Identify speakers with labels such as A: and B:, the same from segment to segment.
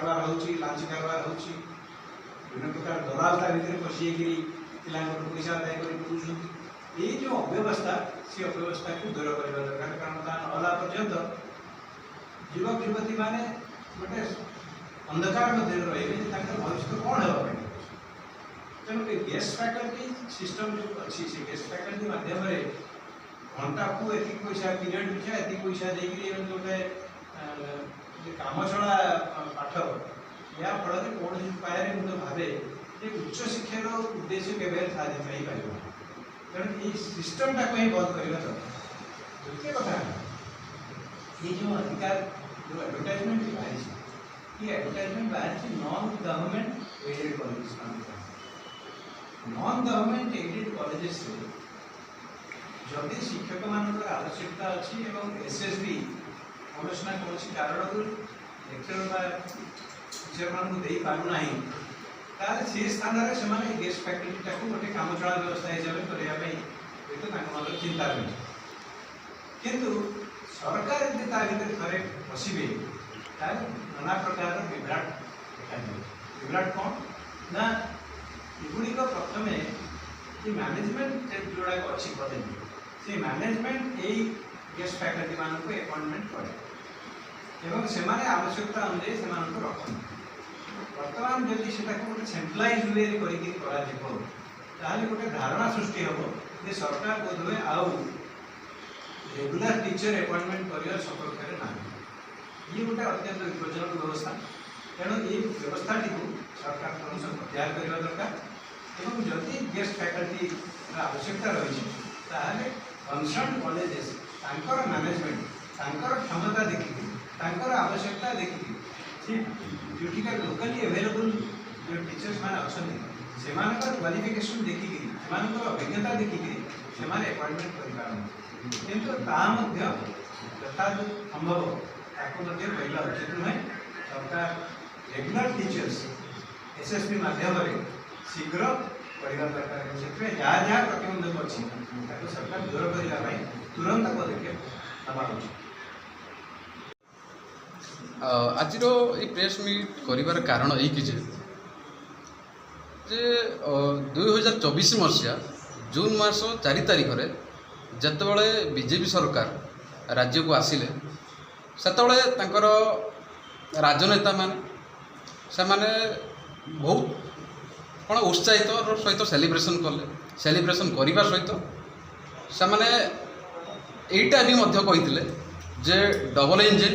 A: कारबार होची लांच कारबार होची विभिन्न प्रकार दलाल ता भीतर पशिएकरी पिलांकर पैसा आदाय कर ये जो अव्यवस्था से अव्यवस्था को दूर करवा दरकार कारण ता नला पर्यंत युवक युवती माने गोटे अंधकार मध्य रही भविष्य कौन है तेणु गेस्ट फैकल्टी सिस्टम जो अच्छी से गेस्ट फैकल्टी माध्यम घंटा को एति पैसा पीरियड पिछा एति पैसा देकरी गोटे काम चला पाठ या फल कौन उपाय मुझे भावे ये उच्च शिक्षार उद्देश्य केवे साधि पार तेणु ये सिस्टमटा को बंद करवा दरकार द्वितीय कथा ये जो अधिकार जो एडवर्टाइजमेंट बाहरी ये एडवर्टाइजमेंट बाहरी non government aided college non government aided colleges जदि शिक्षक मान आवश्यकता अच्छी एसएसबी कौन ना कौन कारण लेक्चर टीचर मान दे पारना से स्थान में गेस्ट फैकल्टी गोटे काम चला व्यवस्था हिसाब से करने चिंता रही किंतु सरकार यदि थे पशे नाना प्रकार विभ्राट देखा विभ्राट कौन ना युड़िक प्रथम ये मैनेजमेंट जोड़ाक अच्छी पदवी से मैनेजमेंट यही गेस्ट फैकल्टी मान को अपॉइंटमेंट करे से आवश्यकता अनुଯାयी से रखते बर्तमान जदि से गोटे सेंट्रलाइज वे कर गोटे धारणा सृष्टि हम जे सरकार बोधवे आउ रेगुलर टीचर अपॉइंटमेंट कर सपक्ष में ना ये गोटे अत्यंत विपज्जनक व्यवस्था तेणु ये व्यवस्था सरकार प्रत्याहार करने दरकार एवं जदि गेस्ट फैकल्टी आवश्यकता रही कंसर्न कॉलेजेस मैनेजमेंट क्षमता देखिए आवश्यकता देखिए ड्यूटिकल लोकली अवेलेबल जो टीचर्स मैंने अच्छा से क्वालिफिकेशन देखिकी अभिज्ञता देखिकी से अपॉइंटमेंट करें किंतु यथा संभव कहला उचित नुहे सरकार रेगुलर टीचर्स एसएसपी माध्यम शीघ्र पढ़ा दरकार से जहाँ जहाँ प्रतिबंधक अच्छी सरकार दूर करने तुरंत पदक्षेप नवा उचित।
B: आज ये प्रेस मीट कर कारण यही जे 2024 मसीहा जून मास 4 तारिख में जितेबाला बीजेपी सरकार राज्य को आसिले से राजनेता मान से बहुत कौन उत्साहित सहित सेलिब्रेशन कले सेलिब्रेशन करने सहित से यहीटा भी कही जे डबल इंजिन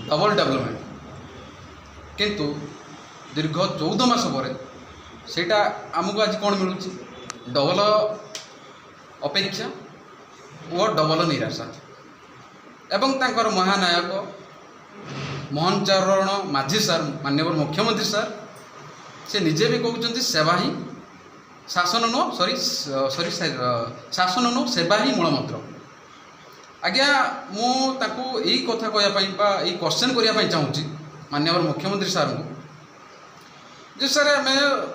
B: डबल डेवलपमेंट किंतु दीर्घ 14 मास पर सेटा आमको आज कौन मिलूँ डबल अपेक्षा और डबल निराशा एवं तांकर महानायक मोहन चरण माझी सार माननीय मुख्यमंत्री सार से निजे भी कहते सेवा ही शासन नो सॉरी शासन नो सेवा ही मूल मंत्र आज्ञा मुझे यही कथा कहवाई क्वेश्चन करने चाहूँगी माननीय मुख्यमंत्री सार को जो सर आम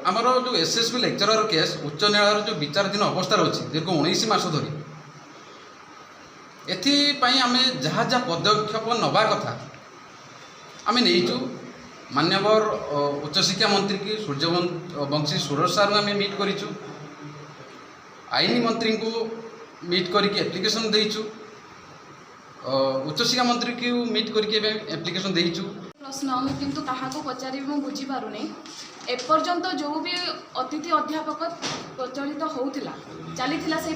B: आमर जो एसएसबी लेक्चरर केस उच्च न्यायालय जो विचाराधीन अवस्था अच्छी दीर्घ 19 मास धरी एथपाई आम जहाँ जहाँ पदक्षेप नवा कथा आम नहीं मान्यवर उच्च शिक्षा मंत्री की सूर्यवंशी सुरेश सार आम मीट करूँ आईन मंत्री को मीट करके एप्लिकेशन देचु उच्च शिक्षा मंत्री की मीट करके एप्लिकेशन देचु
C: प्रश्न किंतु काहाको पचारि मु बुझी पारुनी एपर्यंत जो भी अतिथि अध्यापक प्रचलित होउथिला चलीथिला सेई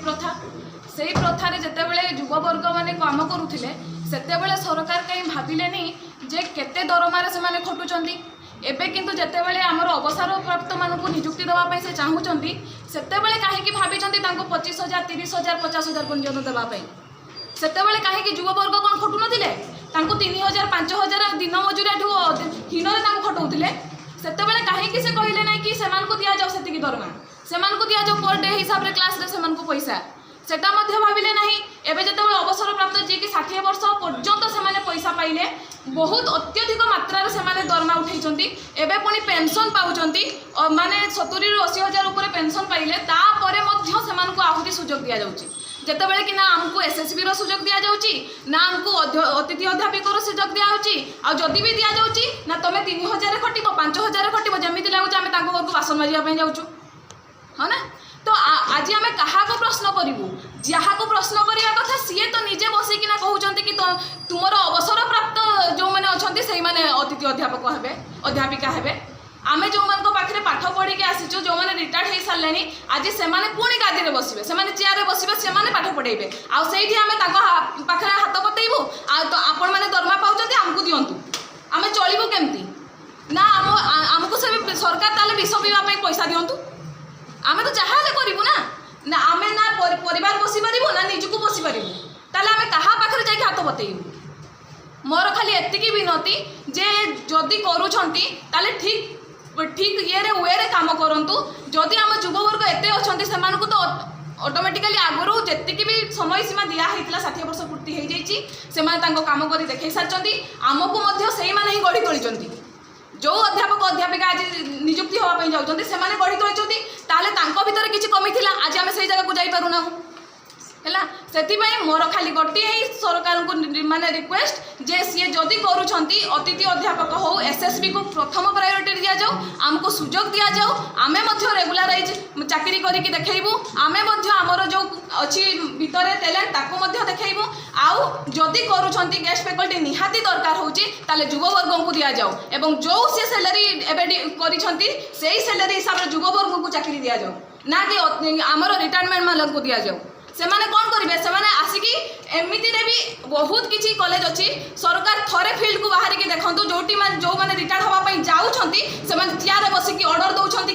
C: प्रथा रे जेतेबेले युववर्ग माने काम करुथिले सेतेबेले सरकार कहीं भाबिलेनी जे केते दरमारे से माने खटुचंदी एबे किंतु जेतेबेले आमर अवसर प्राप्त मानकु नियुक्ति देवा पई से चाहुचंदी सेतेबेले काहे कि भाबिचंदी तांको 25,000 30,000 50,000 पर्यंत देवा पई सेतेबेले काहे कि युववर्ग कोन खटु नथिले तांको 3,000 5,000 दिन मजुरिया ठू हीनरे तांको खटौथिले सेतेबेले काहे कि से कहिले नै कि सेमान को दिया जाओ सेति की दरमा सेमान को दिया जाओ पर डे हिसाब रे क्लास रे सेमान को पैसा सेटा मध्य भाविले नहीं एबे जेतेबेले अवसर प्राप्त जे कि 60 वर्ष पर्यंत सेमाने पैसा पाइले बहुत अत्यधिक मात्रा रे सेमाने दरमा उठैचंती एबे पुनी पेंशन पाउचंती माने 70 ରୁ 80,000 ऊपर पेंशन पाइले ता परे मध्य सेमान को आहुति सुजोग दिया जाउची ଯେତେବେଳେ କି ନା ଆମକୁ ଏସ୍ଏସ୍ବି ର ସୁଯୋଗ ଦିଆଯାଉଛି ନା ଆମକୁ ଅତିଥି ଅଧ୍ୟାପକର ସୁଯୋଗ ଦିଆଯାଉଛି ଆଉ ଯଦି ବି ଦିଆଯାଉଛି ନା ତମେ 3000 ଖଟିବ 5000 ଖଟିବ ଯେମିତି ଲାଗୁଛି ଆମେ ତାଙ୍କ ଘରକୁ ବାସନ ମାଜିବା ପାଇଁ ଯାଉଛୁ ହଁ ନା ତ ଆଜି ଆମେ କାହାକୁ ପ୍ରଶ୍ନ କରିବୁ ଯାହାକୁ ପ୍ରଶ୍ନ କରିବା କଥା ସିଏ ତ ନିଜେ ବସିକିନା କହୁଛନ୍ତି କି ତୁମର ଅବସର ପ୍ରାପ୍ତ ଯେଉଁମାନେ ଅଛନ୍ତି ସେଇମାନେ ଅତିଥି ଅଧ୍ୟାପକ ହେବେ ଅଧ୍ୟାପିକା ହେବେ ଆମେ ଯେଉଁମାନଙ୍କ ପାଖରେ ପାଠ ପଢ଼ିକି ଆସିଛୁ ଯେଉଁମାନେ ରିଟାୟାର୍ଡ ହେଇସାରିଲେଣି ଆଜି ସେମାନେ ପୁଣି ଗାଦିରେ ବସିବେ ସେମାନେ ଚେୟାରରେ ବସିବେ ସେମାନେ ପାଠ ପଢ଼େଇବେ ଆଉ ସେଇଠି ଆମେ ତାଙ୍କ ପାଖରେ ହାତ ପତେଇବୁ ଆଉ ତ ଆପଣମାନେ ଦରମା ପାଉଛନ୍ତି ଆମକୁ ଦିଅନ୍ତୁ ଆମେ ଚଳିବୁ କେମିତି ନା ଆମକୁ ସେ ସରକାର ତାହେଲେ ବିଷ ପିଇବା ପାଇଁ ପଇସା ଦିଅନ୍ତୁ ଆମେ ତ ଯାହା ହେଲେ କରିବୁ ନା ଆମେ ନା ପରିବାର ବସିପାରିବୁ ନା ନିଜକୁ ବସିପାରିବୁ ତାହେଲେ ଆମେ କାହା ପାଖରେ ଯାଇକି ହାତ ପତେଇବୁ ମୋର ଖାଲି ଏତିକି ବିନତି ଯେ ଯଦି କରୁଛନ୍ତି ତାହେଲେ ଠିକ୍ ୱେରେ କାମ କରନ୍ତୁ ଯଦି ଆମ ଯୁବବର୍ଗ ଏତେ ଅଛନ୍ତି ସେମାନଙ୍କୁ ତ ଅଟୋମେଟିକାଲି ଆଗରୁ ଯେତିକି ବି ସମୟ ସୀମା ଦିଆହେଇଥିଲା 60 ବର୍ଷ ପୂର୍ତ୍ତି ହେଇଯାଇଛି ସେମାନେ ତାଙ୍କ କାମ କରି ଦେଖାଇ ସାରିଛନ୍ତି ଆମକୁ ମଧ୍ୟ ସେଇମାନେ ହିଁ ଗଢ଼ି ତୋଳିଛନ୍ତି ଯେଉଁ ଅଧ୍ୟାପକ ଅଧ୍ୟାପିକା ଆଜି ନିଯୁକ୍ତି ହେବା ପାଇଁ ଯାଉଛନ୍ତି ସେମାନେ ଗଢ଼ି ତୋଳିଛନ୍ତି ତାହେଲେ ତାଙ୍କ ଭିତରେ କିଛି କମି ଥିଲା ଆଜି ଆମେ ସେଇ ଜାଗାକୁ ଯାଇପାରୁନାହୁଁ ହେଲା ସେଥିପାଇଁ ମୋର ଖାଲି ଗୋଟିଏ ହିଁ ସରକାରଙ୍କୁ ମାନେ ରିକ୍ୱେଷ୍ଟ ଯେ ସିଏ ଯଦି କରୁଛନ୍ତି ଅତିଥି ଅଧ୍ୟାପକ ହଉ ଏସ୍ଏସ୍ବି କୁ ପ୍ରଥମ ପ୍ରାୟୋରିଟି ଦିଆଯାଉ ଆମକୁ ସୁଯୋଗ ଦିଆଯାଉ ଆମେ ମଧ୍ୟ ରେଗୁଲାରାଇଜ୍ ଚାକିରି କରିକି ଦେଖେଇବୁ ଆମେ ମଧ୍ୟ ଆମର ଯେଉଁ ଅଛି ଭିତରେ ଟ୍ୟାଲେଣ୍ଟ ତାକୁ ମଧ୍ୟ ଦେଖେଇବୁ ଆଉ ଯଦି କରୁଛନ୍ତି ଗେଷ୍ଟ ଫ୍ୟାକଲ୍ଟି ନିହାତି ଦରକାର ହେଉଛି ତାହେଲେ ଯୁବବର୍ଗଙ୍କୁ ଦିଆଯାଉ ଏବଂ ଯେଉଁ ସେ ସାଲାରୀ ଏବେ କରିଛନ୍ତି ସେଇ ସାଲାରୀ ହିସାବରେ ଯୁବବର୍ଗଙ୍କୁ ଚାକିରି ଦିଆଯାଉ ନା କି ଆମର ରିଟାୟାରମେଣ୍ଟ ମାନଙ୍କୁ ଦିଆଯାଉ ସେମାନେ କ'ଣ କରିବେ ସେମାନେ ଆସିକି ଏମିତିରେ ବି ବହୁତ କିଛି କଲେଜ ଅଛି ସରକାର ଥରେ ଫିଲ୍ଡକୁ ବାହାରିକି ଦେଖନ୍ତୁ ଯେଉଁମାନେ ରିଟାୟାର୍ଡ ହେବା ପାଇଁ ଯାଉଛନ୍ତି ସେମାନେ ଚେୟାରରେ ବସିକି ଅର୍ଡର ଦେଉଛନ୍ତି